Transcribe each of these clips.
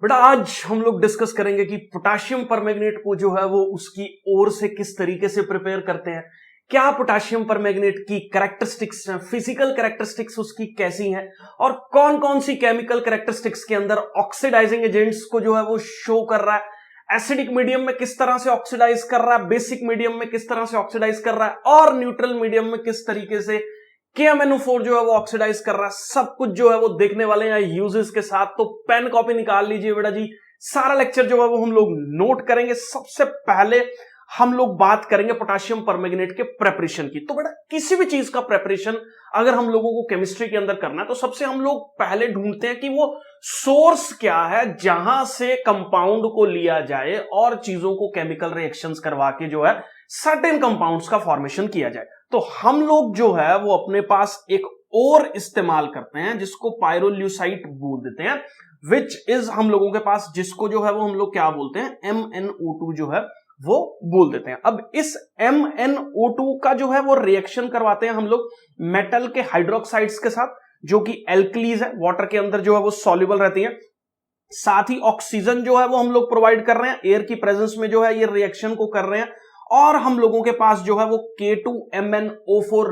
बेटा आज हम लोग डिस्कस करेंगे कि पोटेशियम परमैंगनेट को जो है वो उसकी ओर से किस तरीके से प्रिपेयर करते हैं, क्या पोटेशियम परमैंगनेट की कैरेक्टरिस्टिक्स हैं, फिजिकल कैरेक्टरिस्टिक्स उसकी कैसी हैं और कौन कौन सी केमिकल कैरेक्टरिस्टिक्स के अंदर ऑक्सीडाइजिंग एजेंट्स को जो है वो शो कर रहा है, एसिडिक मीडियम में किस तरह से ऑक्सीडाइज कर रहा है, बेसिक मीडियम में किस तरह से ऑक्सीडाइज कर रहा है और न्यूट्रल मीडियम में किस तरीके से KMnO4 जो है वो ऑक्सीडाइज कर रहा है। सब कुछ जो है वो देखने वाले हैं यूजेस के साथ। तो पेन कॉपी निकाल लीजिए बेटा जी, सारा लेक्चर जो है वो हम लोग नोट करेंगे। सबसे पहले हम लोग बात करेंगे पोटेशियम परमैंगनेट के प्रेपरेशन की। तो बेटा किसी भी चीज का प्रेपरेशन अगर हम लोगों को केमिस्ट्री के अंदर करना है तो सबसे हम लोग पहले ढूंढते हैं कि वो सोर्स क्या है जहां से कंपाउंड को लिया जाए और चीजों को केमिकल रिएक्शंस करवा के जो है सर्टेन कंपाउंड्स का फॉर्मेशन किया जाए। तो हम लोग जो है वो अपने पास एक और इस्तेमाल करते हैं जिसको पायरोल्यूसाइट बोल देते हैं, विच इज हम लोगों के पास जिसको जो है वो हम लोग क्या बोलते हैं MnO2 जो है वो बोल देते हैं। अब इस MnO2 का जो है वो रिएक्शन करवाते हैं हम लोग मेटल के हाइड्रोक्साइड्स के साथ जो कि एल्कलीज है, वाटर के अंदर जो है वो सॉल्युबल रहती है। साथ ही ऑक्सीजन जो है वो हम लोग प्रोवाइड कर रहे हैं, एयर की प्रेजेंस में जो है ये रिएक्शन को कर रहे हैं और हम लोगों के पास जो है वो K2MnO4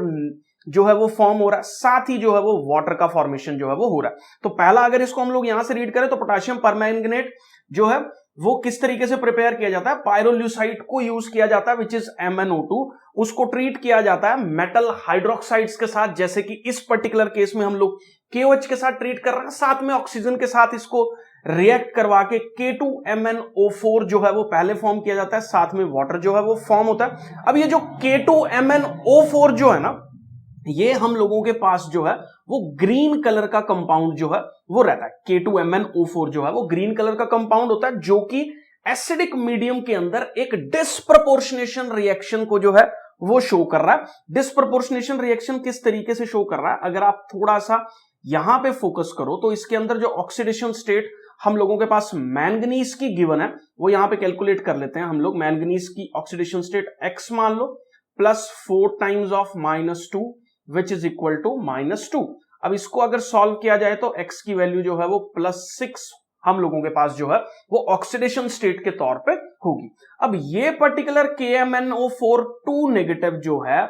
जो है वो फॉर्म हो रहा है। साथ ही जो है वो वाटर का फॉर्मेशन जो है वो हो रहा है। तो पहला अगर इसको हम लोग यहां से रीड करें तो पोटेशियम परमैंगनेट जो है वो किस तरीके से प्रिपेयर किया जाता है, पायरोल्यूसाइट को यूज किया जाता है विच इज MnO2। उसको ट्रीट किया जाता है मेटल हाइड्रोक्साइड्स के साथ, जैसे कि इस पर्टिकुलर केस में हम लोग KOH के साथ ट्रीट कर रहे हैं, साथ में ऑक्सीजन के साथ इसको रिएक्ट करवा के K2MnO4 जो है वो पहले फॉर्म किया जाता है, साथ में वाटर जो है वो फॉर्म होता है। अब ये जो K2MnO4 जो है ना, ये हम लोगों के पास जो है वो ग्रीन कलर का कंपाउंड जो है वो रहता है। K2MnO4 जो है वो ग्रीन कलर का कंपाउंड होता है जो कि एसिडिक मीडियम के अंदर एक डिस्प्रपोर्शनेशन रिएक्शन को जो है वो शो कर रहा है। डिस्प्रपोर्शनेशन रिएक्शन किस तरीके से शो कर रहा है, अगर आप थोड़ा सा यहां पे फोकस करो तो इसके अंदर जो ऑक्सीडेशन स्टेट हम लोगों के पास मैंगनीज की गिवन है वो यहां पे कैलकुलेट कर लेते हैं हम लोग। मैंगनीज की ऑक्सीडेशन स्टेट X मान लो plus 4 times of -2 which is equal to -2। अब इसको अगर सॉल्व किया जाए तो X की वैल्यू जो है वो +6 हम लोगों के पास जो है वो ऑक्सीडेशन स्टेट के तौर पे होगी। अब ये पर्टिकुलर KMnO4 2 नेगेटिव जो है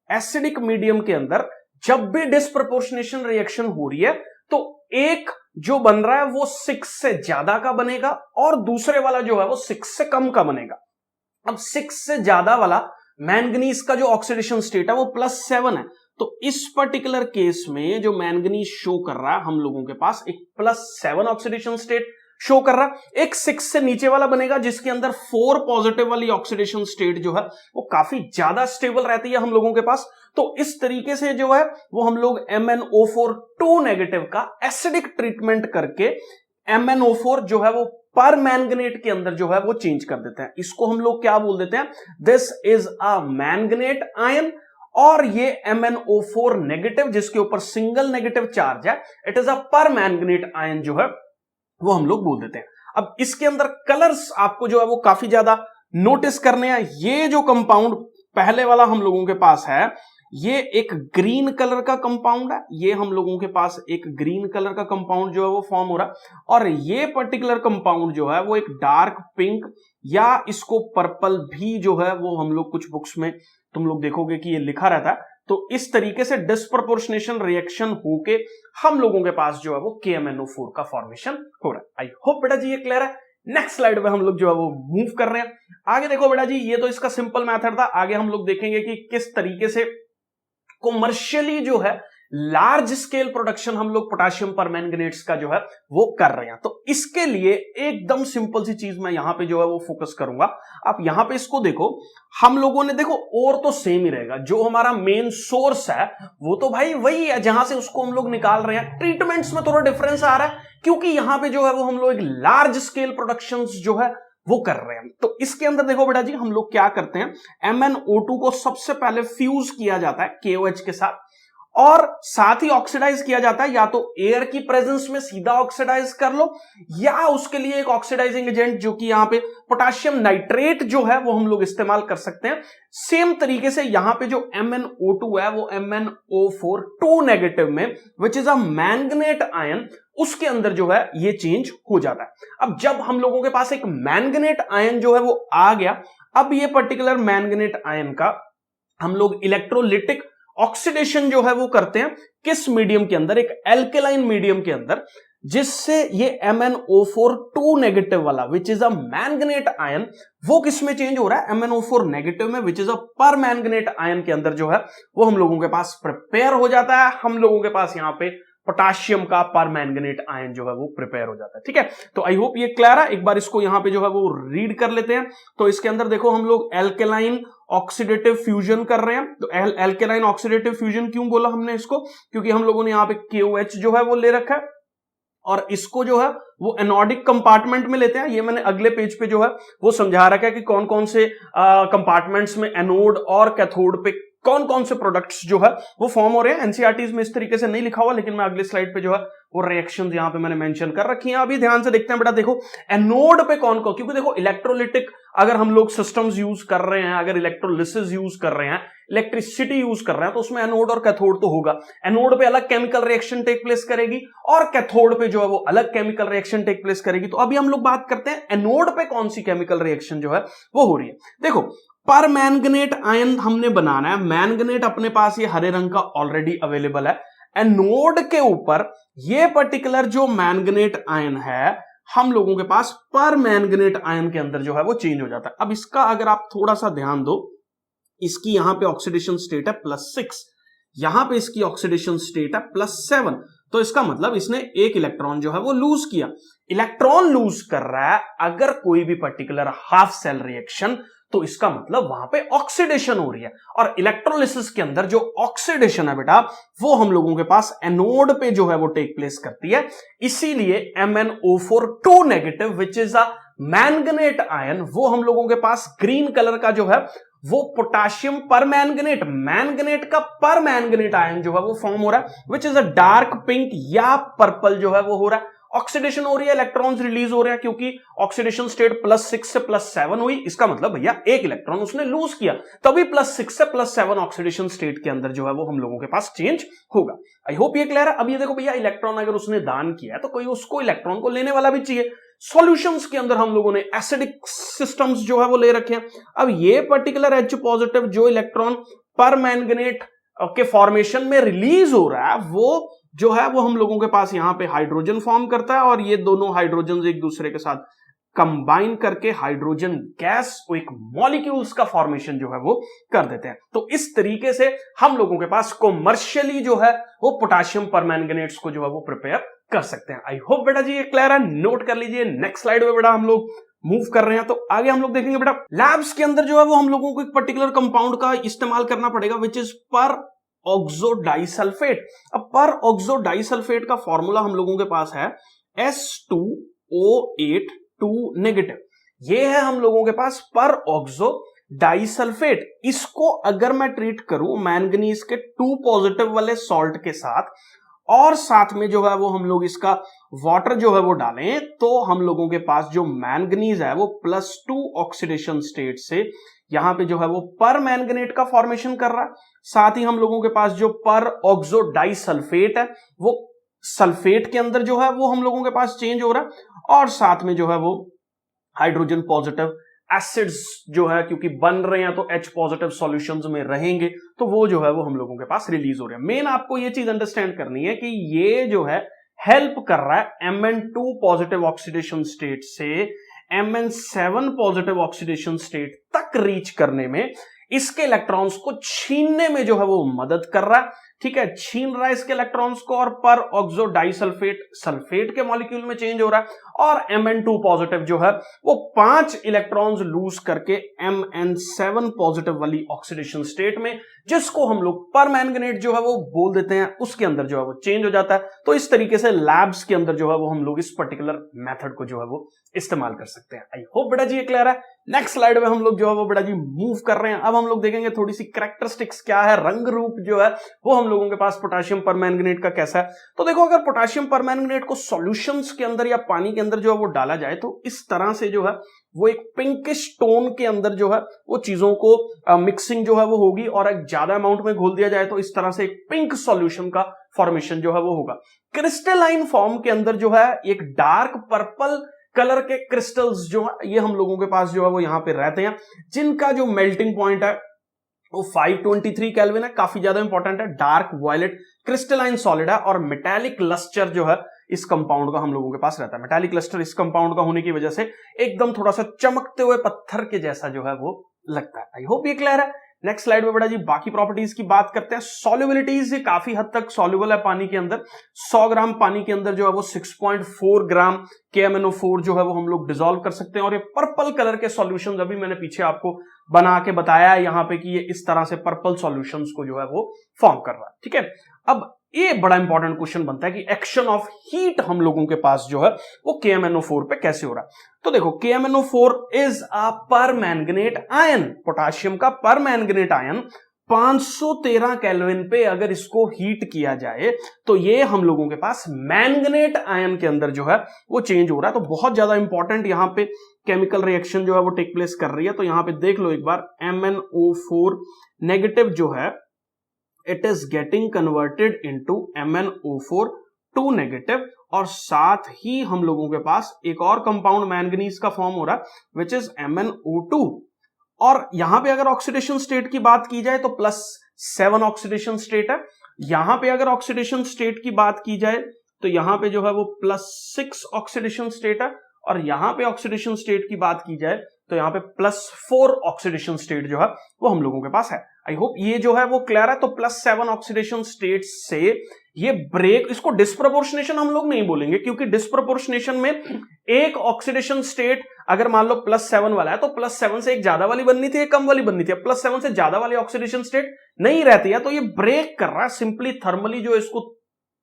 एसिडिक मीडियम के अंदर जब भी डिस्प्रपोर्शनेशन रिएक्शन हो रही है तो एक जो बन रहा है वो 6 से ज्यादा का बनेगा और दूसरे वाला जो है वो 6 से कम का बनेगा। अब 6 से ज्यादा वाला मैंगनीज का जो ऑक्सीडेशन स्टेट है वो +7 है। तो इस पर्टिकुलर केस में जो मैंगनीज शो कर रहा है हम लोगों के पास एक +7 ऑक्सीडेशन स्टेट शो कर रहा है। एक 6 से नीचे वाला बनेगा जिसके अंदर 4 पॉजिटिव वाली ऑक्सीडेशन स्टेट जो है वो काफी ज्यादा स्टेबल रहती है हम लोगों के पास। तो इस तरीके से जो है वो हम लोग MnO4 2 नेगेटिव का एसिडिक ट्रीटमेंट करके MnO4 जो है वो पर मैंगनेट के अंदर जो है वो चेंज कर देते हैं। इसको हम लोग क्या बोल देते हैं, this is a manganate ion. और ये MnO4 नेगेटिव जिसके ऊपर सिंगल नेगेटिव चार्ज है, इट इज अ पर मैंगनेट आयन जो है वो हम लोग बोल देते हैं। अब इसके अंदर कलर्स आपको जो है वो काफी ज्यादा नोटिस करने हैं। ये जो कंपाउंड पहले वाला हम लोगों के पास है ये एक ग्रीन कलर का कंपाउंड है, ये हम लोगों के पास एक ग्रीन कलर का कंपाउंड जो है वो फॉर्म हो रहा है। और ये पर्टिकुलर कंपाउंड जो है वो एक डार्क पिंक या इसको पर्पल भी जो है वो हम लोग कुछ बुक्स में तुम लोग देखोगे कि ये लिखा रहता है। तो इस तरीके से डिस्प्रपोर्शनेशन रिएक्शन होके हम लोगों के पास जो है वो KMnO4 का फॉर्मेशन हो रहा है। आई होप बेटा जी ये क्लियर है। नेक्स्ट स्लाइड पे हम लोग जो है वो मूव कर रहे हैं आगे। देखो बेटा जी ये तो इसका सिंपल मेथड था, आगे हम लोग देखेंगे कि किस तरीके से कॉमर्शियली जो है लार्ज स्केल प्रोडक्शन हम लोग पोटेशियम परमैंगनेट्स का जो है वो कर रहे हैं। तो इसके लिए एकदम सिंपल सी चीज मैं यहां पे जो है वो फोकस करूंगा। आप यहां पे इसको देखो, हम लोगों ने देखो और तो सेम ही रहेगा, जो हमारा मेन सोर्स है वो तो भाई वही है जहां से उसको हम लोग निकाल रहे हैं। ट्रीटमेंट्स में थोड़ा डिफरेंस आ रहा है क्योंकि यहां पे जो है वो हम लोग एक लार्ज स्केल प्रोडक्शन जो है वो कर रहे हैं। तो इसके अंदर देखो बेटा जी हम लोग क्या करते हैं, MnO2 को सबसे पहले फ्यूज किया जाता है KOH के साथ और साथ ही ऑक्सीडाइज किया जाता है, या तो एयर की प्रेजेंस में सीधा ऑक्सीडाइज कर लो, या उसके लिए एक ऑक्सीडाइजिंग एजेंट जो कि यहां पे पोटेशियम नाइट्रेट जो है वो हम लोग इस्तेमाल कर सकते हैं। सेम तरीके से यहां पे जो MnO2 है वो MnO4 2 नेगेटिव में, which is a manganate ion, उसके अंदर जो है ये चेंज हो जाता है। अब जब हम लोगों के पास एक मैंगनेट आयन जो है वो आ गया, अब ये पर्टिकुलर मैंगनेट आयन का हम लोग इलेक्ट्रोलिटिक ऑक्सीडेशन जो है वो करते हैं किस मीडियम के अंदर, एक एल्केलाइन मीडियम के अंदर, जिससे ये MnO4 2 नेगेटिव वाला which is a manganate ion, वो किस में चेंज हो रहा है, MnO4 नेगेटिव में, विच इज अ पर मैंगनेट आयन के अंदर जो है वो हम लोगों के पास प्रिपेयर हो जाता है। हम लोगों के पास यहां पे पोटाशियम का पर मैंगनेट आयन जो है वो प्रिपेयर हो जाता है। ठीक है, तो आई होप ये क्लियर है। एक बार इसको यहां पे जो है वो रीड कर लेते हैं। तो इसके अंदर देखो हम लोग एल्केलाइन ऑक्सीडेटिव फ्यूजन कर रहे हैं। तो एल्केलाइन ऑक्सीडेटिव फ्यूजन क्यों बोला हमने इसको, क्योंकि हम लोगों ने यहां पे KOH जो है वो ले रखा है और इसको जो है वो एनोडिक कंपार्टमेंट में लेते हैं। ये मैंने अगले पेज पे जो है वो समझा रखा है कि कौन कौन से कंपार्टमेंट्स में एनोड और कैथोड पे कौन कौन से प्रोडक्ट्स जो है वो फॉर्म हो रहे हैं। एनसीईआरटीज में इस तरीके से नहीं लिखा हुआ, लेकिन मैं अगले स्लाइड पे जो है वो रिएक्शंस यहां पे मैंने मेंशन कर रखी हैं। अभी ध्यान से देखते हैं बेटा, देखो एनोड पे कौन कौन, क्योंकि देखो इलेक्ट्रोलिटिक अगर हम लोग सिस्टम्स यूज कर रहे हैं, अगर इलेक्ट्रोलिसिस यूज कर रहे हैं, इलेक्ट्रिसिटी यूज कर रहे हैं, तो उसमें एनोड और कैथोड तो होगा। एनोड पे अलग केमिकल रिएक्शन टेक प्लेस करेगी और कैथोड पे जो है वो अलग केमिकल रिएक्शन टेक प्लेस करेगी। तो अभी हम लोग बात करते हैं एनोड पे कौन सी केमिकल रिएक्शन जो है वो हो रही है। देखो पर मैंगनेट आयन हमने बनाना है, मैंगनेट अपने पास ये हरे रंग का ऑलरेडी अवेलेबल है। एनोड के ऊपर ये पर्टिकुलर जो मैंगनेट आयन है हम लोगों के पास पर मैंगनेट आयन के अंदर जो है वो चेंज हो जाता है। अब इसका अगर आप थोड़ा सा ध्यान दो, इसकी यहां पे ऑक्सीडेशन स्टेट है +6, यहां पे इसकी ऑक्सीडेशन स्टेट है +7, तो इसका मतलब इसने एक इलेक्ट्रॉन जो है वो लूज किया। इलेक्ट्रॉन लूज कर रहा है अगर कोई भी पर्टिकुलर हाफ सेल रिएक्शन, तो इसका मतलब वहां पे ऑक्सीडेशन हो रही है। और इलेक्ट्रोलिसिस के अंदर जो ऑक्सीडेशन है बेटा वो हम लोगों के पास एनोड पे जो है वो टेक प्लेस करती है। इसीलिए MnO4 2 negative which is a manganate ion, वो हम लोगों के पास ग्रीन कलर का जो है वो पोटाशियम पर मैंगनेट, मैंगनेट का पर मैंगनेट आयन जो है वो फॉर्म हो रहा है, which is a dark pink या पर्पल जो है वो हो रहा है। ऑक्सीडेशन हो रही है, इलेक्ट्रॉन्स रिलीज हो रहे हैं, क्योंकि ऑक्सीडेशन स्टेट +6 से +7 हुई, इसका मतलब भैया एक इलेक्ट्रॉन उसने लूज किया, तभी +6 से +7 ऑक्सीडेशन स्टेट के अंदर जो है वो हम लोगों के पास चेंज होगा। आई होप ये क्लियर है। अब ये देखो भैया, इलेक्ट्रॉन अगर उसने दान किया है तो कोई उसको इलेक्ट्रॉन को लेने वाला भी चाहिए। सॉल्यूशंस के अंदर हम लोगों ने एसिडिक सिस्टम्स जो है वो ले रखे हैं। अब ये पर्टिकुलर H पॉजिटिव जो इलेक्ट्रॉन पर मैंगनेट के फॉर्मेशन में रिलीज हो रहा है, वो जो है वो हम लोगों के पास यहां पे हाइड्रोजन फॉर्म करता है, और ये दोनों हाइड्रोजन एक दूसरे के साथ कंबाइन करके हाइड्रोजन गैस को एक मॉलिक्यूल्स का फॉर्मेशन जो है वो कर देते हैं। तो इस तरीके से हम लोगों के पास कॉमर्शियली जो है वो पोटेशियम परमैंगनेट्स को जो है वो प्रिपेयर कर सकते हैं। आई होप बेटा जी ये क्लियर है, नोट कर लीजिए। नेक्स्ट स्लाइड पे बेटा हम लोग मूव कर रहे हैं, तो आगे हम लोग देखेंगे बेटा लैब्स के अंदर जो है वो हम लोगों को एक पर्टिकुलर कंपाउंड का इस्तेमाल करना पड़ेगा, विच इज पर ऑक्सो डाइसल्फेट। अब पर ऑक्सो डाइसल्फेट का फॉर्मूला हम लोगों के पास है S2O8 2 नेगेटिव। ये है हम लोगों के पास पर ऑक्सो डाइसल्फेट। इसको अगर मैं ट्रीट करूं मैंगनीज के 2 पॉजिटिव वाले सॉल्ट के साथ, और साथ में जो है वो हम लोग इसका वाटर जो है वो डालें, तो हम लोगों के पास जो मैंगनीज है वो +2 ऑक्सीडेशन स्टेट से यहां पे जो है वो पर मैंगनेट का फॉर्मेशन कर रहा है। साथ ही हम लोगों के पास जो पर ऑक्सो डाइसल्फेट है वो सल्फेट के अंदर जो है वो हम लोगों के पास चेंज हो रहा है, और साथ में जो है वो हाइड्रोजन पॉजिटिव एसिड्स जो है क्योंकि बन रहे हैं तो H पॉजिटिव सॉल्यूशंस में रहेंगे, तो वो जो है वो हम लोगों के पास रिलीज हो रहे हैं। मेन आपको ये चीज अंडरस्टैंड करनी है कि ये जो है हेल्प कर रहा है Mn2 पॉजिटिव ऑक्सीडेशन स्टेट से Mn7 पॉजिटिव ऑक्सीडेशन स्टेट तक रीच करने में, इसके इलेक्ट्रॉन्स को छीनने में जो है वो मदद कर रहा है। ठीक है, छीन रहा है इसके इलेक्ट्रॉन्स को, और पर ऑक्सो डाइसल्फेट सल्फेट के मॉलिक्यूल में चेंज हो रहा है, और Mn2 पॉजिटिव जो है वो 5 इलेक्ट्रॉन्स लूज करके Mn7 पॉजिटिव वाली ऑक्सीडेशन स्टेट में, जिसको हम लोग परमैंगनेट जो है वो बोल देते हैं, उसके अंदर जो है वो चेंज हो जाता है। तो इस तरीके से लैब्स के अंदर जो है वो हम लोग इस पर्टिकुलर मेथड को जो है वो इस्तेमाल कर सकते हैं। आई होप बेटा जी ये क्लियर है। नेक्स्ट स्लाइड में हम लोग जो है वो बेटा जी मूव कर रहे हैं। अब हम लोग देखेंगे थोड़ी सी कैरेक्टरिस्टिक्स क्या है, रंग रूप जो है वो हम लोगों के पास पोटेशियम परमैंगनेट का कैसा है। तो देखो, अगर पोटेशियम परमैंगनेट को सॉल्यूशंस के अंदर या पानी के अंदर जो है वो डाला जाए तो इस तरह से जो है वो एक पिंकिश टोन के अंदर जो है वो चीजों को मिक्सिंग जो है वो होगी, और एक ज्यादा अमाउंट में घोल दिया जाए तो इस तरह से एक पिंक सॉल्यूशन का फॉर्मेशन जो है वो होगा। क्रिस्टलाइन फॉर्म के अंदर जो है एक डार्क पर्पल कलर के क्रिस्टल्स जो है ये हम लोगों के पास जो है वो यहां पे रहते हैं, जिनका जो मेल्टिंग पॉइंट है वो 523 केल्विन है, काफी ज्यादा इंपॉर्टेंट है। डार्क वायलेट क्रिस्टलाइन सॉलिड है और मेटालिक लस्टर जो है इस कंपाउंड का हम लोगों के पास रहता है। मेटालिक लस्टर इस कंपाउंड का होने की वजह से एकदम थोड़ा सा चमकते हुए पत्थर के जैसा जो है वो लगता है। आई होप ये क्लियर है। नेक्स्ट स्लाइड में बेटा जी बाकी प्रॉपर्टीज की बात करते हैं। सॉल्युबिलिटीज, ये काफी हद तक सॉल्युबल है पानी के अंदर। 100 ग्राम पानी के अंदर जो है वो 6.4 ग्राम KMnO4 जो है वो हम लोग डिसॉल्व कर सकते हैं। और ये पर्पल कलर के सॉल्यूशंस अभी मैंने पीछे आपको बना के बताया है यहाँ पे कि ये इस तरह से पर्पल सॉल्यूशंस को जो है वो फॉर्म कर रहा है। ठीक है, अब ये बड़ा इंपॉर्टेंट क्वेश्चन बनता है कि एक्शन ऑफ हीट हम लोगों के पास जो है वो KMnO4 पे कैसे हो रहा है। तो देखो, KMnO4 is a permanganate ion, potassium का परमैंगनेट आयन। 513 केल्विन पे अगर इसको हीट किया जाए तो ये हम लोगों के पास मैंगनेट आयन के अंदर जो है वो चेंज हो रहा है। तो बहुत ज्यादा इंपॉर्टेंट यहां पे केमिकल रिएक्शन जो है वो टेक प्लेस कर रही है। तो यहां पे देख लो एक बार, MnO4 नेगेटिव जो है it is getting converted into MnO4 2 negative, और साथ ही हम लोगों के पास एक और कंपाउंड मैंगनीज का फॉर्म हो रहा है विच इज MnO2। और यहां पे अगर ऑक्सीडेशन स्टेट की बात की जाए तो +7 ऑक्सीडेशन स्टेट है। यहां पे अगर ऑक्सीडेशन स्टेट की बात की जाए तो यहां पे जो है वो +6 ऑक्सीडेशन स्टेट है, और यहां पे ऑक्सीडेशन स्टेट की बात की जाए तो यहां पे +4 ऑक्सीडेशन स्टेट जो है वो हम लोगों के पास है। आई होप ये जो है वो क्लियर है। तो +7 ऑक्सीडेशन स्टेट से ये ब्रेक, इसको डिस्प्रोपोर्शनेशन हम लोग नहीं बोलेंगे, क्योंकि डिस्प्रोपोर्शनेशन में एक ऑक्सीडेशन स्टेट अगर मान लो +7 वाला है तो +7 से एक ज्यादा वाली बननी थी, एक कम वाली बननी थी। +7 से ज्यादा वाली ऑक्सीडेशन स्टेट नहीं रहती है, तो ये ब्रेक कर रहा है सिंपली थर्मली, जो इसको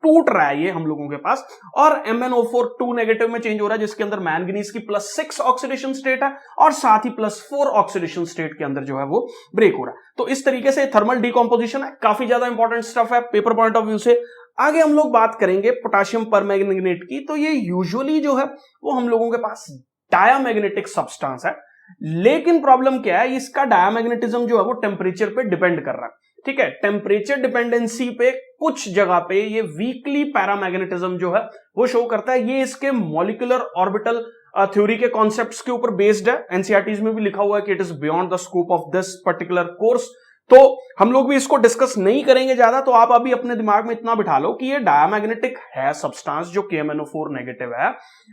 टूट रहा है ये हम लोगों के पास। और MnO4 2 नेगेटिव में चेंज हो रहा है, जिसके अंदर मैंगनीज की +6 ऑक्सीडेशन स्टेट है, और साथ ही +4 ऑक्सीडेशन स्टेट के अंदर जो है वो ब्रेक हो रहा है। तो इस तरीके से थर्मल डिकॉम्पोजिशन है, काफी ज्यादा इंपॉर्टेंट स्टफ है पेपर पॉइंट ऑफ व्यू से। आगे हम लोग बात करेंगे पोटेशियम परमैंगनेट की। तो ये यूजुअली जो है वो हम लोगों के पास डायामैग्नेटिक सब्सटेंस है, लेकिन प्रॉब्लम क्या है, इसका डायामैग्नेटिज्म जो है वो टेम्परेचर पे डिपेंड कर रहा है। ठीक है, टेम्परेचर डिपेंडेंसी पे कुछ जगह पे ये वीकली पैरामैग्नेटिज्म जो है वो शो करता है। ये इसके मॉलिक्यूलर ऑर्बिटल थ्योरी के कॉन्सेप्ट्स के ऊपर बेस्ड है। एनसीईआरटीज में भी लिखा हुआ है कि it is beyond the scope of this particular course. तो हम लोग भी इसको डिस्कस नहीं करेंगे ज्यादा। तो आप अभी अपने दिमाग में इतना बिठा लो कि ये डायामैग्नेटिक है सब्सटेंस जो KMnO4 नेगेटिव है,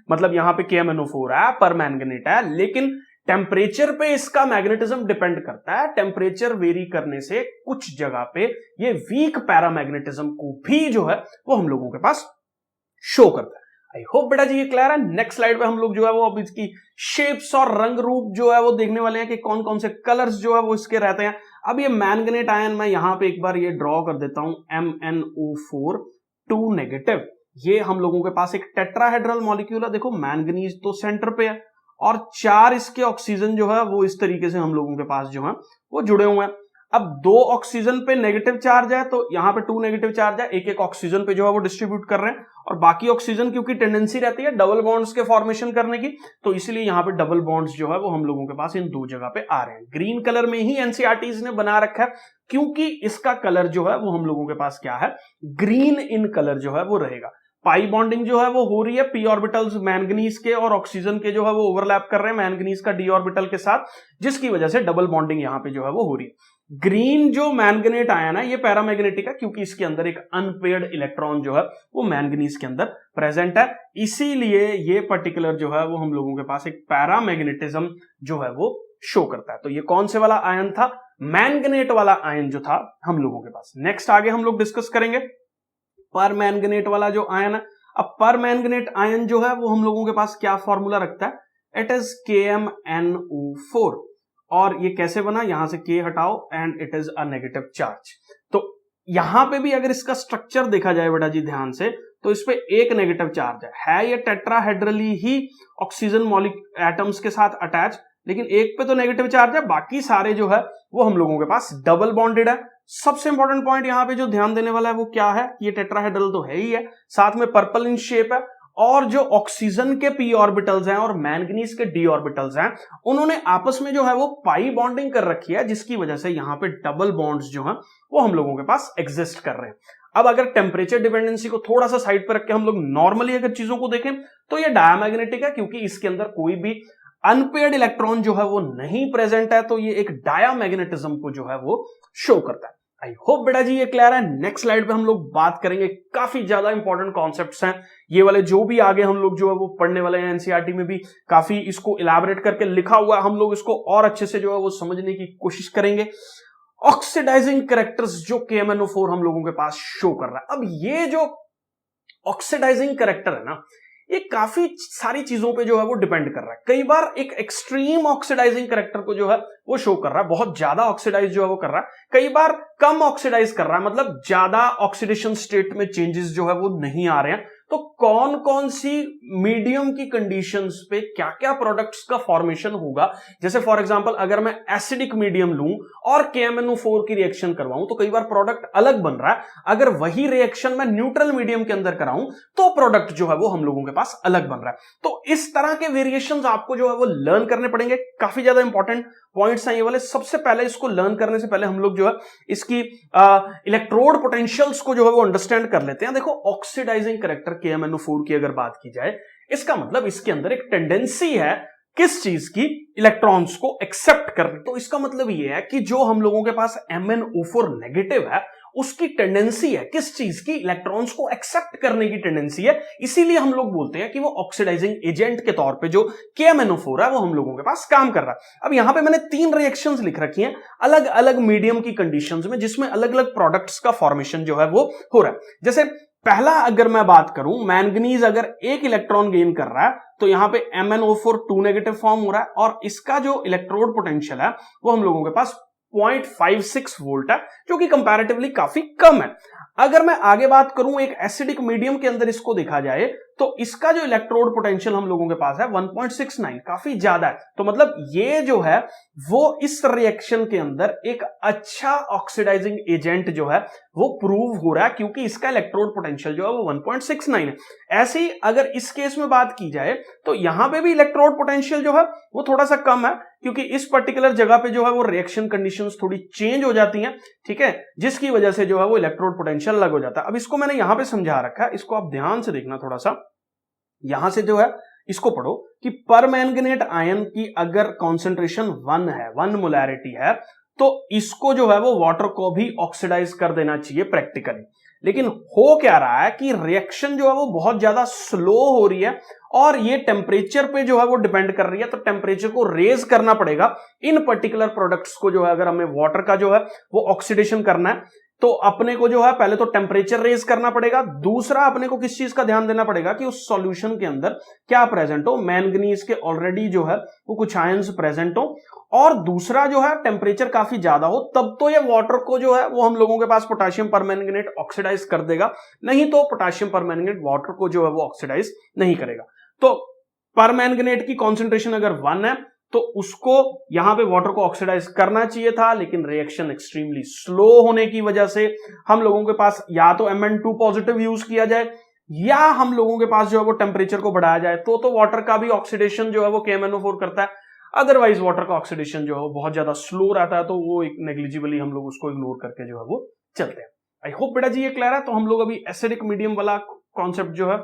मतलब यहां पे KMnO4 है, परमैंगनेट है, लेकिन टेम्परेचर पे इसका मैग्नेटिज्म डिपेंड करता है। टेम्परेचर वेरी करने से कुछ जगह पे ये वीक पैरामैग्नेटिज्म को भी जो है वो हम लोगों के पास शो करता है। आई होप बेटा जी ये क्लियर है। नेक्स्ट स्लाइड पे हम लोग जो है वो अब इसकी शेप्स और रंग रूप जो है वो देखने वाले हैं कि कौन कौन से कलर्स जो है वो इसके रहते हैं। अब ये मैंगनेट आयन मैं यहां पे एक बार ये ड्रॉ कर देता हूं, MnO4 2 नेगेटिव। ये हम लोगों के पास एक टेट्राहेड्रल मॉलिक्यूल है। देखो, मैंगनीज तो सेंटर पे है और 4 इसके ऑक्सीजन जो है वो इस तरीके से हम लोगों के पास जो है वो जुड़े हुए हैं। अब 2 ऑक्सीजन पे नेगेटिव चार्ज है, तो यहां पे 2 नेगेटिव चार्ज है, एक एक ऑक्सीजन पे जो है वो डिस्ट्रीब्यूट कर रहे हैं, और बाकी ऑक्सीजन क्योंकि टेंडेंसी रहती है डबल बॉन्ड्स के फॉर्मेशन करने की, तो इसलिए यहां पे डबल बॉन्ड्स जो है वो हम लोगों के पास इन 2 जगह पे आ रहे हैं। ग्रीन कलर में ही एनसीईआरटीज ने बना रखा है, क्योंकि इसका कलर जो है वो हम लोगों के पास क्या है, ग्रीन इन कलर जो है वो रहेगा। पाई बॉन्डिंग जो है वो हो रही है, p ऑर्बिटल्स मैंगनीज के और ऑक्सीजन के जो है वो ओवरलैप कर रहे हैं मैंगनीज का d ऑर्बिटल के साथ, जिसकी वजह से डबल बॉन्डिंग यहां पे जो है वो हो रही है। ग्रीन जो मैंगनेट आयन है ये पैरामैग्नेटिक है, क्योंकि इसके अंदर एक अनपेयर्ड इलेक्ट्रॉन जो है वो मैंगनीज के अंदर प्रेजेंट है, इसीलिए ये पर्टिकुलर जो है वो हम लोगों के पास एक पैरामैग्नेटिज्म जो है वो शो करता है। तो ये कौन से वाला आयन था, मैंगनेट वाला आयन जो था हम लोगों के पास। नेक्स्ट आगे हम लोग डिस्कस करेंगे परमैंगनेट वाला जो आयन है। अब पर मैंगनेट आयन जो है वो हम लोगों के पास क्या फॉर्मूला रखता है, इट इज KMnO4, और ये कैसे बना, यहां से K हटाओ and it is a negative charge. तो यहां पे भी अगर इसका स्ट्रक्चर देखा जाए बेटा जी ध्यान से, तो इस पे एक नेगेटिव चार्ज है ये टेट्राहेड्रली ही ऑक्सीजन एटम्स के साथ अटैच, लेकिन एक पे तो नेगेटिव चार्ज है, बाकी सारे जो है वो हम लोगों के पास डबल बॉन्डेड है। सबसे इंपॉर्टेंट पॉइंट यहां पे जो ध्यान देने वाला है वो क्या है, ये टेट्राहेड्रल तो है ही है, साथ में पर्पल इन शेप है, और जो ऑक्सीजन के p ऑर्बिटल्स हैं और मैंगनीज के d ऑर्बिटल्स हैं, उन्होंने आपस में जो है वो पाई बॉन्डिंग कर रखी है, जिसकी वजह से यहां पे डबल बॉन्ड्स जो हैं वो हम लोगों के पास एग्जिस्ट कर रहे हैं। अब अगर टेम्परेचर डिपेंडेंसी को थोड़ा सा साइड पर रख के हम लोग नॉर्मली अगर चीजों को देखें तो ये डायमैग्नेटिक है, क्योंकि इसके अंदर कोई भी अनपेयर्ड इलेक्ट्रॉन जो है वो नहीं प्रेजेंट है, तो ये एक डायमैग्नेटिज्म को जो है वो शो करता है। आई होप बेटा जी ये क्लियर है। नेक्स्ट स्लाइड पे हम लोग बात करेंगे, काफी ज्यादा इंपॉर्टेंट कॉन्सेप्ट्स हैं ये वाले, जो भी आगे हम लोग जो है वो पढ़ने वाले हैं, एनसीईआरटी में भी काफी इसको इलैबोरेट करके लिखा हुआ है, हम लोग इसको और अच्छे से जो है वो समझने की कोशिश करेंगे। ऑक्सीडाइजिंग कैरेक्टर्स जो KMnO4 हम लोगों के पास शो कर रहा है। अब ये जो ऑक्सीडाइजिंग कैरेक्टर है ना, ये काफी सारी चीजों पे जो है वो डिपेंड कर रहा है। कई बार एक एक्सट्रीम ऑक्सीडाइजिंग कैरेक्टर को जो है वो शो कर रहा है, बहुत ज्यादा ऑक्सीडाइज जो है वो कर रहा है, कई बार कम ऑक्सीडाइज कर रहा है, मतलब ज्यादा ऑक्सीडेशन स्टेट में चेंजेस जो है वो नहीं आ रहे हैं। तो कौन कौन सी मीडियम की कंडीशंस पे क्या क्या प्रोडक्ट्स का फॉर्मेशन होगा, जैसे फॉर एग्जांपल अगर मैं एसिडिक मीडियम लूं और KMnO4 की रिएक्शन करवाऊं तो कई बार प्रोडक्ट अलग बन रहा है, अगर वही रिएक्शन मैं न्यूट्रल मीडियम के अंदर कराऊं तो प्रोडक्ट जो है वो हम लोगों के पास अलग बन रहा है। तो इस तरह के वेरिएशंस आपको जो है वो लर्न करने पड़ेंगे, काफी ज्यादा इंपॉर्टेंट पॉइंट्स हैं ये वाले। सबसे पहले इसको लर्न करने से पहले हम लोग जो है इसकी इलेक्ट्रोड पोटेंशियल्स को जो है वो अंडरस्टैंड कर लेते हैं। देखो ऑक्सीडाइजिंग कैरेक्टर KMnO4 की अगर बात की जाए, इसका मतलब इसके अंदर एक टेंडेंसी है किस चीज की, इलेक्ट्रॉन्स को एक्सेप्ट करने। तो इसका मतलब ये है कि जो हम लोगों के पास MnO4 नेगेटिव है उसकी टेंडेंसी है किस चीज की, इलेक्ट्रॉन्स को एक्सेप्ट करने की टेंडेंसी है, इसीलिए हम लोग बोलते हैं कि वो ऑक्सीडाइजिंग एजेंट के तौर पे जो KMnO4 है वो हम लोगों के पास काम कर रहा है। अब यहां पे मैंने 3 रिएक्शंस लिख रखी हैं अलग अलग मीडियम की कंडीशंस में, जिसमें अलग अलग प्रोडक्ट्स का फॉर्मेशन जो है वो हो रहा है। जैसे पहला अगर मैं बात करूं, मैंगनीज अगर एक इलेक्ट्रॉन गेन कर रहा है तो यहां पे MnO4 2 नेगेटिव फॉर्म हो रहा है, और इसका जो इलेक्ट्रोड पोटेंशियल है वो हम लोगों के पास 0.56 वोल्ट है, जो कि कंपैरेटिवली काफी कम है। अगर मैं आगे बात करूं एक एसिडिक मीडियम के अंदर इसको देखा जाए तो इसका जो इलेक्ट्रोड पोटेंशियल हम लोगों के पास है 1.69, काफी ज्यादा है। तो मतलब ये जो है वो इस रिएक्शन के अंदर एक अच्छा ऑक्सीडाइजिंग एजेंट जो है वो प्रूव हो रहा है, क्योंकि इसका इलेक्ट्रोड पोटेंशियल जो है वो 1.69 है। ऐसे ही अगर इस केस में बात की जाए तो यहां पे भी इलेक्ट्रोड पोटेंशियल जो है वो थोड़ा सा कम है, क्योंकि इस पर्टिकुलर जगह पे जो है वो रिएक्शन कंडीशंस थोड़ी चेंज हो जाती हैं, ठीक है, जिसकी वजह से जो है वो इलेक्ट्रोड पोटेंशियल अलग हो जाता है। अब इसको मैंने यहां पे समझा रखा है, इसको आप ध्यान से देखना थोड़ा सा, यहां से जो है इसको पढ़ो कि पर मैंगनेट आयन की अगर कॉन्सेंट्रेशन 1 है, 1 मोलैरिटी है, तो इसको जो है वो वाटर को भी ऑक्सीडाइज कर देना चाहिए प्रैक्टिकली। लेकिन हो क्या रहा है कि रिएक्शन जो है वो बहुत ज्यादा स्लो हो रही है, और ये टेम्परेचर पे जो है वो डिपेंड कर रही है, तो टेम्परेचर को रेज करना पड़ेगा इन पर्टिकुलर प्रोडक्ट्स को, जो है अगर हमें वाटर का जो है वो ऑक्सीडेशन करना है तो अपने को जो है पहले तो टेम्परेचर रेज करना पड़ेगा, दूसरा अपने को किस चीज का ध्यान देना पड़ेगा कि उस सॉल्यूशन के अंदर क्या प्रेजेंट हो, मैंगनीज के ऑलरेडी जो है वो कुछ आयंस प्रेजेंट हो, और दूसरा जो है टेम्परेचर काफी ज्यादा हो, तब तो ये वाटर को जो है वो हम लोगों के पास पोटेशियम परमैंगनेट ऑक्सीडाइज कर देगा, नहीं तो पोटेशियम परमैंगनेट वाटर को जो है वो ऑक्सीडाइज नहीं करेगा। तो परमैंगनेट की कॉन्सेंट्रेशन अगर 1 है तो उसको यहां पे वाटर को ऑक्सीडाइज करना चाहिए था, लेकिन रिएक्शन एक्सट्रीमली स्लो होने की वजह से हम लोगों के पास या तो Mn2 पॉजिटिव यूज किया जाए, या हम लोगों के पास जो है वो टेम्परेचर को बढ़ाया जाए, तो वाटर का भी ऑक्सीडेशन जो है वो KMnO4 करता है। अदरवाइज वाटर का ऑक्सीडेशन जो है वो बहुत ज्यादा स्लो रहता है, तो वो एक नेग्लिजिबली हम लोग उसको इग्नोर करके जो है वो चलते हैं। आई होप बेटा जी ये क्लियर है। तो हम लोग अभी एसिडिक मीडियम वाला कॉन्सेप्ट जो है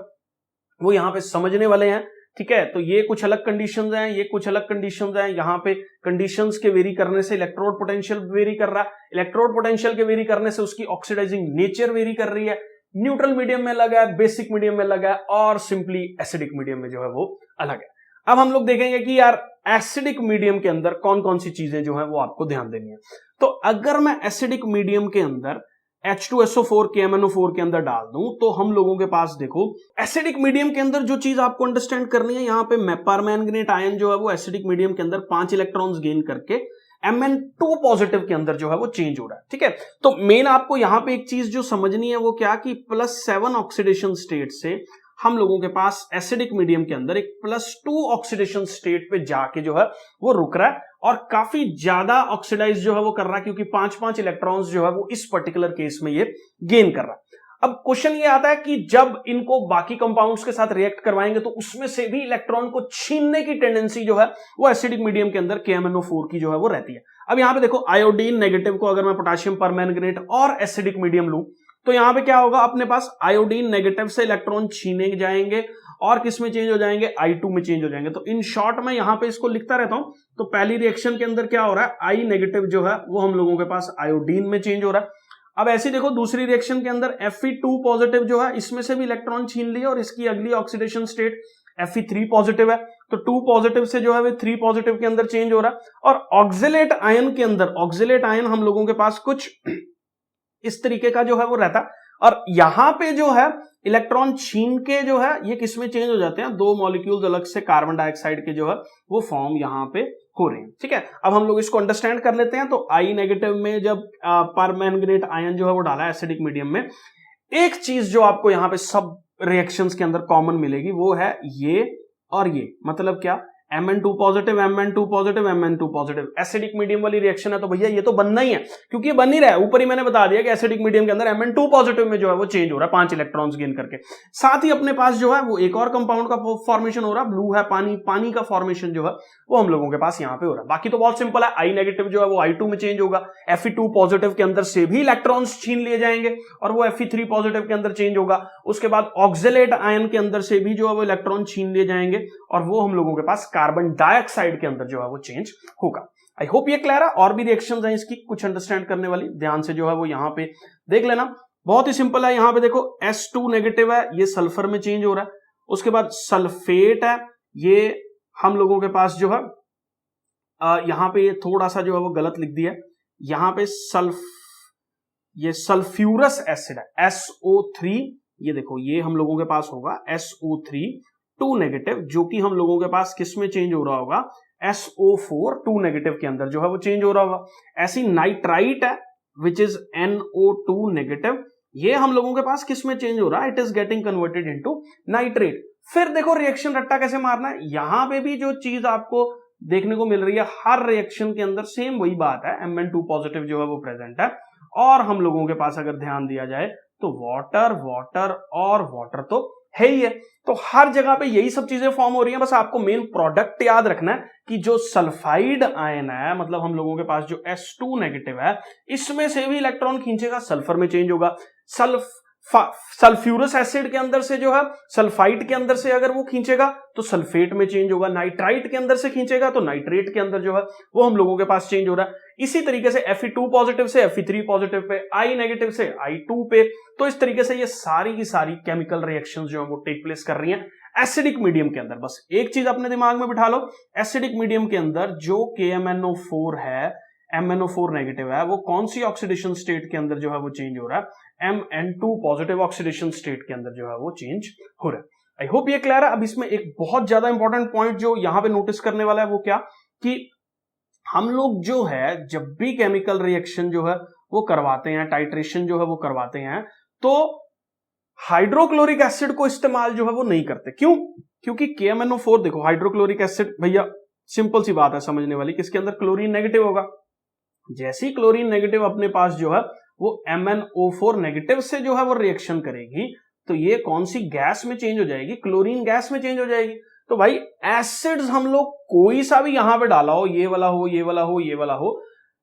वो यहां पे समझने वाले हैं, ठीक है। तो ये कुछ अलग कंडीशंस हैं, ये कुछ अलग कंडीशंस हैं, यहां पे कंडीशंस के वेरी करने से इलेक्ट्रोड पोटेंशियल वेरी कर रहा है, इलेक्ट्रोड पोटेंशियल के वेरी करने से उसकी ऑक्सीडाइजिंग नेचर वेरी कर रही है, न्यूट्रल मीडियम में अलग है, बेसिक मीडियम में अलग है, और सिंपली एसिडिक मीडियम में जो है वो अलग है। अब हम लोग देखेंगे कि यार एसिडिक मीडियम के अंदर कौन कौन सी चीजें जो है वो आपको ध्यान देनी है। तो अगर मैं एसिडिक मीडियम के अंदर H2SO4 KMNO4 के अंदर डाल दूं तो हम लोगों के पास देखो एसिडिक मीडियम के अंदर जो चीज आपको अंडरस्टैंड करनी है, यहां पे परमैंगनेट आयन जो है वो एसिडिक मीडियम के अंदर 5 इलेक्ट्रॉन्स गेन करके Mn2 पॉजिटिव के अंदर जो है वो चेंज हो रहा है। ठीक है, तो मेन आपको यहां पे एक चीज जो समझनी है वो क्या कि +7 ऑक्सीडेशन स्टेट से हम लोगों के पास एसिडिक मीडियम के अंदर एक +2 ऑक्सीडेशन स्टेट पे जाके जो है वो रुक रहा है और काफी ज्यादा ऑक्सीडाइज जो है वो कर रहा है, क्योंकि 5-5 इलेक्ट्रॉन्स जो है वो इस पर्टिकुलर केस में ये गेन कर रहा है। अब क्वेश्चन ये आता है कि जब इनको बाकी कंपाउंड्स के साथ रिएक्ट करवाएंगे तो उसमें से भी इलेक्ट्रॉन को छीनने की टेंडेंसी जो है वो एसिडिक मीडियम के अंदर KMNO4 की जो है वो रहती है। अब यहां पे देखो आयोडीन नेगेटिव को अगर मैं पोटेशियम परमैंगनेट और एसिडिक मीडियम लूं तो यहां पे क्या होगा, अपने पास आयोडीन नेगेटिव से इलेक्ट्रॉन छीने जाएंगे और किस में चेंज हो जाएंगे, I2 में चेंज हो जाएंगे। तो इन शॉर्ट में यहां पे इसको लिखता रहता हूं। तो पहली रिएक्शन के अंदर क्या हो रहा है, I नेगेटिव जो है वो हम लोगों के पास आयोडीन में चेंज हो रहा है। अब ऐसे देखो दूसरी रिएक्शन के अंदर Fe2 पॉजिटिव जो है इसमें से भी इलेक्ट्रॉन छीन लिया और इसकी अगली ऑक्सीडेशन स्टेट Fe3 पॉजिटिव है, तो 2 पॉजिटिव से जो है वो 3 पॉजिटिव के अंदर चेंज हो रहा है। और ऑक्सिलेट आयन के अंदर, ऑक्सिलेट आयन हम लोगों के पास कुछ इस तरीके का जो है वो रहता है और यहां पे जो है इलेक्ट्रॉन छीन के जो है ये किसमें चेंज हो जाते हैं, 2 मॉलिक्यूल्स अलग से कार्बन डाइऑक्साइड के जो है वो फॉर्म यहां पे हो रहे हैं। ठीक है, अब हम लोग इसको अंडरस्टैंड कर लेते हैं। तो I नेगेटिव में जब परमैंगनेट आयन जो है वो डाला एसिडिक मीडियम में, एक चीज जो आपको यहां पे सब रिएक्शंस के अंदर कॉमन मिलेगी वो है ये और ये, मतलब क्या, Mn2 positive Mn2 positive Mn2 positive. Acidic medium वाली रिएक्शन है तो भैया ये तो बनना ही है, क्योंकि ये बन ही रहा है। ऊपर ही मैंने बता दिया कि एसिडिक मीडियम के अंदर Mn2 पॉजिटिव में जो है वो चेंज हो रहा है 5 इलेक्ट्रॉन्स गेन करके। साथ ही अपने पास जो है वो एक और कंपाउंड का फॉर्मेशन हो रहा है, ब्लू है, पानी, पानी का फॉर्मेशन जो है वो हम लोगों के पास यहाँ पे हो रहा है। बाकी तो बहुत सिंपल है, I नेगेटिव जो है वो I2 में चेंज होगा, Fe2 पॉजिटिव के अंदर से भी इलेक्ट्रॉन्स छीन लिए जाएंगे और वो Fe3 पॉजिटिव के अंदर चेंज होगा। उसके बाद ऑक्सिलेट आयन के अंदर से भी जो है वो इलेक्ट्रॉन छीन लिए जाएंगे और वो हम लोगों के पास कार्बन डाइऑक्साइड के अंदर जो है वो चेंज होगा। आई होप ये क्लियर है। और भी रिएक्शंस हैं इसकी कुछ अंडरस्टैंड करने वाली, ध्यान से जो है वो यहां पे देख लेना। बहुत ही सिंपल है, यहां पे देखो S2 नेगेटिव है, ये सल्फर में चेंज हो रहा है। उसके बाद सल्फेट है, ये हम लोगों के पास जो है यहां पे ये थोड़ा सा जो है वो गलत लिख दिया, यहां पे ये सल्फ्यूरस एसिड है SO3, ये देखो ये हम लोगों के पास होगा SO3 2 नेगेटिव, जो कि हम लोगों के पास किस में चेंज हो रहा होगा, SO4 2 नेगेटिव के अंदर जो है वो चेंज हो रहा होगा। ऐसी नाइट्राइट है विच इज NO2 नेगेटिव, ये हम लोगों के पास किस में चेंज हो रहा है, it is getting converted into nitrate. फिर देखो रिएक्शन रट्टा कैसे मारना है, यहां पे भी जो चीज आपको देखने को मिल रही है हर रिएक्शन के अंदर सेम वही बात है, Mn2 पॉजिटिव जो है वो प्रेजेंट है और हम लोगों के पास अगर ध्यान दिया जाए तो वाटर, वाटर और वाटर तो है ही है। तो हर जगह पे यही सब चीजें फॉर्म हो रही हैं, बस आपको मेन प्रोडक्ट याद रखना है कि जो सल्फाइड आयन है, मतलब हम लोगों के पास जो S2 नेगेटिव है, इसमें से भी इलेक्ट्रॉन खींचेगा, सल्फर में चेंज होगा। सल्फ्यूरस एसिड के अंदर से जो है सल्फाइड के अंदर से अगर वो खींचेगा तो सल्फेट में चेंज होगा, नाइट्राइट के अंदर से खींचेगा तो नाइट्रेट के अंदर जो है वो हम लोगों के पास चेंज हो रहा है। इसी तरीके से Fe2 पॉजिटिव से Fe3 positive pay, I negative से I2 पे, तो इस तरीके से ये सारी की सारी केमिकल रिएक्शंस जो है वो टेक प्लेस कर रही हैं एसिडिक मीडियम के अंदर। बस एक चीज अपने दिमाग में बिठा लो, एसिडिक मीडियम के अंदर जो KMNO4 है, MnO4 नेगेटिव है, वो कौन सी ऑक्सीडेशन स्टेट के अंदर जो है वो चेंज हो रहा है, Mn2 पॉजिटिव ऑक्सीडेशन स्टेट के अंदर जो है वो चेंज हो रहा है। आई होप ये क्लियर है। अब इसमें एक बहुत ज्यादा इंपॉर्टेंट पॉइंट जो यहां पे नोटिस करने वाला है वो क्या, कि हम लोग जो है जब भी केमिकल रिएक्शन जो है वो करवाते हैं, टाइट्रेशन जो है वो करवाते हैं, तो हाइड्रोक्लोरिक एसिड को इस्तेमाल जो है वो नहीं करते। क्यों? क्योंकि KMNO4 देखो, हाइड्रोक्लोरिक एसिड भैया सिंपल सी बात है समझने वाली, किसके अंदर क्लोरीन नेगेटिव होगा। जैसे ही क्लोरीन नेगेटिव अपने पास जो है वो MnO4 नेगेटिव से जो है वो रिएक्शन करेगी तो ये कौन सी गैस में चेंज हो जाएगी, क्लोरीन गैस में चेंज हो जाएगी। तो भाई एसिड्स हम लोग कोई सा भी यहां पे डाला हो, ये वाला हो, ये वाला हो, ये वाला हो,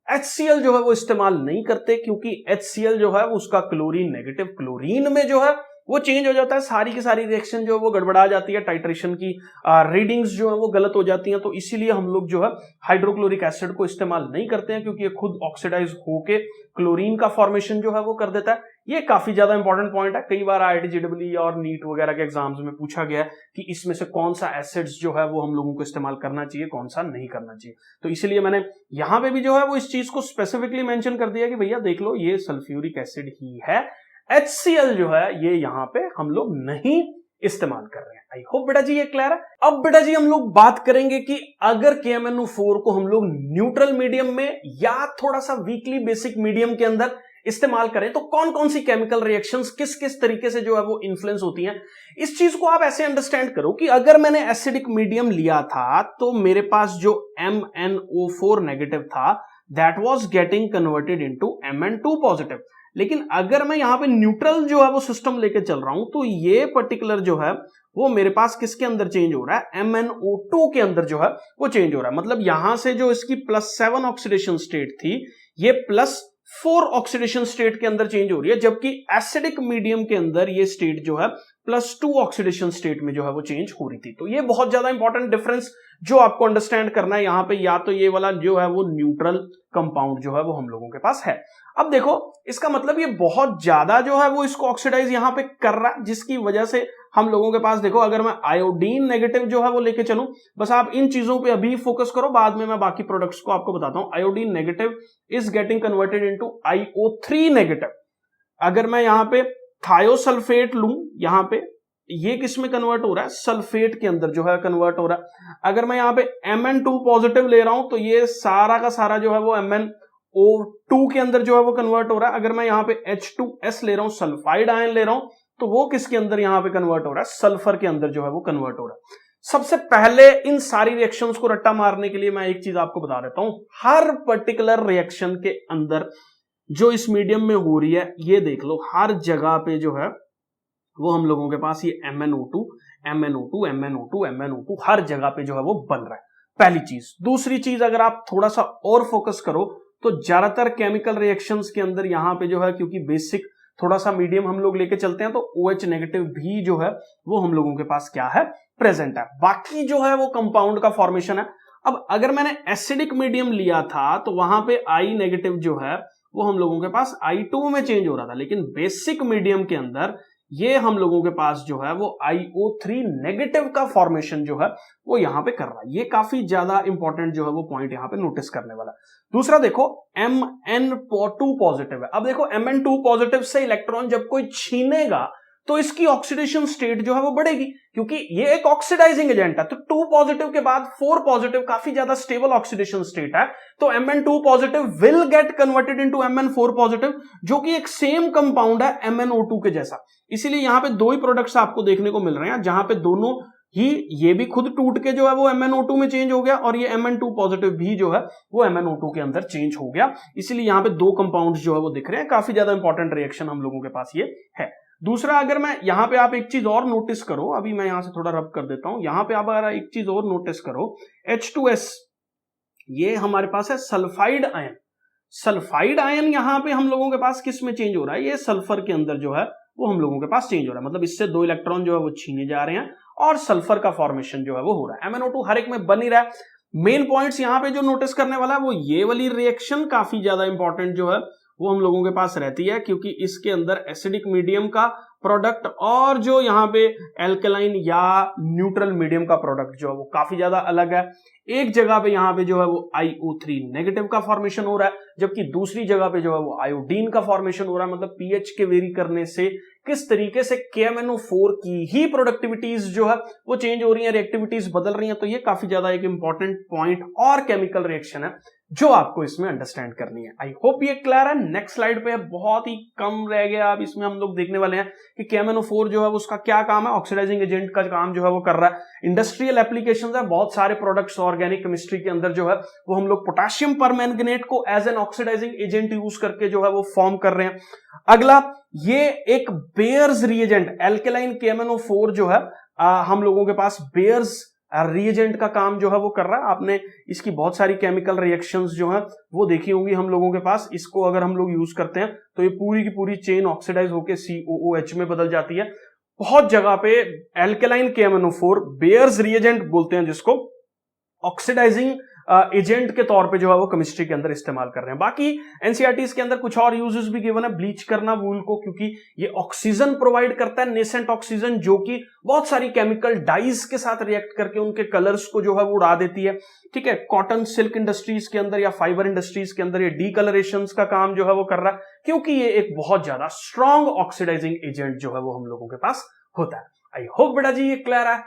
HCl जो है वो इस्तेमाल नहीं करते, क्योंकि HCl जो है उसका क्लोरीन नेगेटिव, क्लोरीन में जो है वो चेंज हो जाता है, सारी की सारी रिएक्शन जो है वो गड़बड़ा जाती है, टाइट्रेशन की रीडिंग्स जो है वो गलत हो जाती हैं। तो इसीलिए हम लोग जो है हाइड्रोक्लोरिक एसिड को इस्तेमाल नहीं करते हैं, क्योंकि ये खुद ऑक्सीडाइज होके क्लोरीन का फॉर्मेशन जो है वो कर देता है। ये काफी ज्यादा इंपॉर्टेंट पॉइंट है, कई बार IIT JEE और नीट वगैरह के एग्जाम्स में पूछा गया है कि इसमें से कौन सा एसिड्स जो है वो हम लोगों को इस्तेमाल करना चाहिए, कौन सा नहीं करना चाहिए। तो इसीलिए मैंने यहां पे भी जो है वो इस चीज को स्पेसिफिकली मेंशन कर दिया कि भैया देख लो ये सल्फ्यूरिक एसिड ही है, HCl जो है ये यहां पे हम लोग नहीं इस्तेमाल कर रहे हैं। आई होप बेटा जी ये क्लियर है। अब बेटा जी हम लोग बात करेंगे कि अगर KMnO4 को हम लोग न्यूट्रल मीडियम में या थोड़ा सा वीकली बेसिक मीडियम के अंदर इस्तेमाल करें तो कौन कौन सी केमिकल रिएक्शंस किस किस तरीके से जो है वो इन्फ्लुएंस होती हैं। इस चीज को आप ऐसे अंडरस्टैंड करो कि अगर मैंने एसिडिक मीडियम लिया था तो मेरे पास जो MnO4 नेगेटिव था that was getting converted into Mn2 positive. लेकिन अगर मैं यहां पे न्यूट्रल जो है वो सिस्टम लेके चल रहा हूं तो ये पर्टिकुलर जो है वो मेरे पास किसके अंदर चेंज हो रहा है, MnO2 के अंदर जो है वो चेंज हो रहा है। मतलब यहां से जो इसकी +7 ऑक्सीडेशन स्टेट थी ये +4 ऑक्सीडेशन स्टेट के अंदर चेंज हो रही है, जबकि एसिडिक मीडियम के अंदर ये स्टेट जो है +2 ऑक्सीडेशन स्टेट में जो है वो चेंज हो रही थी। तो ये बहुत ज्यादा इंपॉर्टेंट डिफरेंस जो आपको अंडरस्टैंड करना है यहां पे, या तो ये वाला जो है वो न्यूट्रल कंपाउंड जो है वो हम लोगों के पास है। अब देखो इसका मतलब ये बहुत ज्यादा जो है वो इसको ऑक्सीडाइज यहां पे कर रहा है, जिसकी वजह से हम लोगों के पास देखो अगर मैं आयोडीन नेगेटिव जो है वो लेके चलूं, बस आप इन चीजों पे अभी फोकस करो, बाद में मैं बाकी प्रोडक्ट्स को आपको बताता हूं। Iodine negative is getting converted into IO3 negative. अगर मैं यहां पे थायोसल्फेट लूं, यहां पे ये किस में कन्वर्ट हो रहा है, सल्फेट के अंदर जो है कन्वर्ट हो रहा है। अगर मैं यहां पे Mn2 पॉजिटिव ले रहा हूं तो ये सारा का सारा जो है वो MnO2 के अंदर जो है वो कन्वर्ट हो रहा है। अगर मैं यहां पे H2S ले रहा हूं, सल्फाइड आयन ले रहा हूं, तो वो किसके अंदर यहां पे कन्वर्ट हो रहा है, सल्फर के अंदर जो है वो कन्वर्ट हो रहा है। सबसे पहले इन सारी रिएक्शंस को रट्टा मारने के लिए मैं एक चीज आपको बता देता हूं, हर पर्टिकुलर रिएक्शन के अंदर जो इस मीडियम में हो रही है ये देख लो, हर जगह पे जो है वो हम लोगों के पास ये MnO2 MnO2 MnO2 MnO2 हर जगह पे जो है वो बन रहा है, पहली चीज। दूसरी चीज अगर आप थोड़ा सा और फोकस करो तो ज्यादातर केमिकल रिएक्शंस के अंदर यहां पे जो है, क्योंकि बेसिक थोड़ा सा मीडियम हम लोग लेके चलते हैं, तो OH नेगेटिव भी जो है वो हम लोगों के पास क्या है, प्रेजेंट है। बाकी जो है वो कंपाउंड का फॉर्मेशन है। अब अगर मैंने एसिडिक मीडियम लिया था तो वहां पे I नेगेटिव जो है वो हम लोगों के पास I2 में चेंज हो रहा था, लेकिन बेसिक मीडियम के अंदर ये हम लोगों के पास जो है वो IO3 नेगेटिव का फॉर्मेशन जो है वो यहां पे कर रहा है। ये काफी ज्यादा इंपॉर्टेंट जो है वो पॉइंट यहां पे नोटिस करने वाला। दूसरा देखो Mn2 पॉजिटिव है। अब देखो Mn2 पॉजिटिव से इलेक्ट्रॉन जब कोई छीनेगा तो इसकी ऑक्सीडेशन स्टेट जो है वो बढ़ेगी, क्योंकि ये एक ऑक्सीडाइजिंग एजेंट है। तो 2 पॉजिटिव के बाद 4 पॉजिटिव काफी ज्यादा स्टेबल ऑक्सीडेशन स्टेट है, तो Mn2 positive will get converted into Mn4 positive, जो कि एक सेम कंपाउंड है MnO2 के जैसा। इसीलिए यहां पे दो ही प्रोडक्ट्स आपको देखने को मिल रहे हैं, जहां पे दोनों ही ये भी खुद टूट के जो है वो MnO2 में चेंज हो गया और ये Mn2 पॉजिटिव भी जो है वो MnO2 के अंदर चेंज हो गया। इसीलिए यहां पे दो कंपाउंड्स जो है वो दिख रहे हैं। काफी ज्यादा इंपॉर्टेंट रिएक्शन हम लोगों के पास ये है। दूसरा, अगर मैं यहां पे आप एक चीज और नोटिस करो, अभी मैं यहां से थोड़ा रब कर देता हूं, यहां पे आप अगर एक चीज और नोटिस करो, H2S ये हमारे पास है सल्फाइड आयन। सल्फाइड आयन यहां पे हम लोगों के पास किस में चेंज हो रहा है, ये सल्फर के अंदर जो है वो हम लोगों के पास चेंज हो रहा है। मतलब इससे 2 इलेक्ट्रॉन जो है वो छीने जा रहे हैं और सल्फर का फॉर्मेशन जो है वो हो रहा है। MnO2 हर एक में बन ही रहा है। मेन पॉइंट्स यहां पे जो नोटिस करने वाला है वो ये वाली रिएक्शन काफी ज्यादा इंपॉर्टेंट जो है वो हम लोगों के पास रहती है, क्योंकि इसके अंदर एसिडिक मीडियम का प्रोडक्ट और जो यहां पे एल्कलाइन या न्यूट्रल मीडियम का प्रोडक्ट जो है वो काफी ज्यादा अलग है। एक जगह पे यहां पे जो है वो IO3 नेगेटिव का फॉर्मेशन हो रहा है, जबकि दूसरी जगह पे जो है वो आयोडीन का फॉर्मेशन हो रहा है। मतलब पीएच के वेरी करने से किस तरीके से KMnO4 की ही प्रोडक्टिविटीज जो है वो चेंज हो रही है, रिएक्टिविटीज बदल रही हैं। तो ये काफी ज्यादा एक इंपॉर्टेंट पॉइंट और केमिकल रिएक्शन है जो आपको इसमें अंडरस्टैंड करनी है। आई होप ये क्लियर है। नेक्स्ट स्लाइड पे बहुत ही कम रह गया, अब इसमें हम लोग देखने वाले हैं कि KMnO4 जो है उसका क्या काम है। ऑक्सीडाइजिंग एजेंट का काम जो है वो कर रहा है। इंडस्ट्रियल एप्लीकेशंस है, बहुत सारे प्रोडक्ट्स ऑर्गेनिक केमिस्ट्री के अंदर जो है वो हम लोग पोटेशियम परमैंगनेट को as an oxidizing agent use करके जो है वो फॉर्म कर रहे हैं। अगला, ये एक बेयर्स रिएजेंट एल्केलाइन KMnO4 जो है हम लोगों के पास बेयर्स रिएजेंट का काम जो है वो कर रहा है। आपने इसकी बहुत सारी केमिकल रिएक्शंस जो है वो देखी होंगी हम लोगों के पास। इसको अगर हम लोग यूज करते हैं तो ये पूरी की पूरी चेन ऑक्सीडाइज होकर COOH में बदल जाती है। बहुत जगह पे एल्केलाइन KMnO4 बेयर्स रिएजेंट बोलते हैं जिसको, ऑक्सीडाइजिंग एजेंट के तौर पे जो है वो केमिस्ट्री के अंदर इस्तेमाल कर रहे हैं। बाकी एनसीईआरटीज के अंदर कुछ और यूजेस भी गिवन है। ब्लीच करना वूल को, क्योंकि ये ऑक्सीजन प्रोवाइड करता है, नेसेंट ऑक्सीजन, जो कि बहुत सारी केमिकल डाइज के साथ रिएक्ट करके उनके कलर्स को जो है वो उड़ा देती है। ठीक है, कॉटन सिल्क इंडस्ट्रीज के अंदर या फाइबर इंडस्ट्रीज के अंदर ये डीकलरेशन का काम जो है वो कर रहा है, क्योंकि ये एक बहुत ज्यादा स्ट्रॉन्ग ऑक्सीडाइजिंग एजेंट जो है वो हम लोगों के पास होता है। आई होप बेटा जी ये क्लियर है।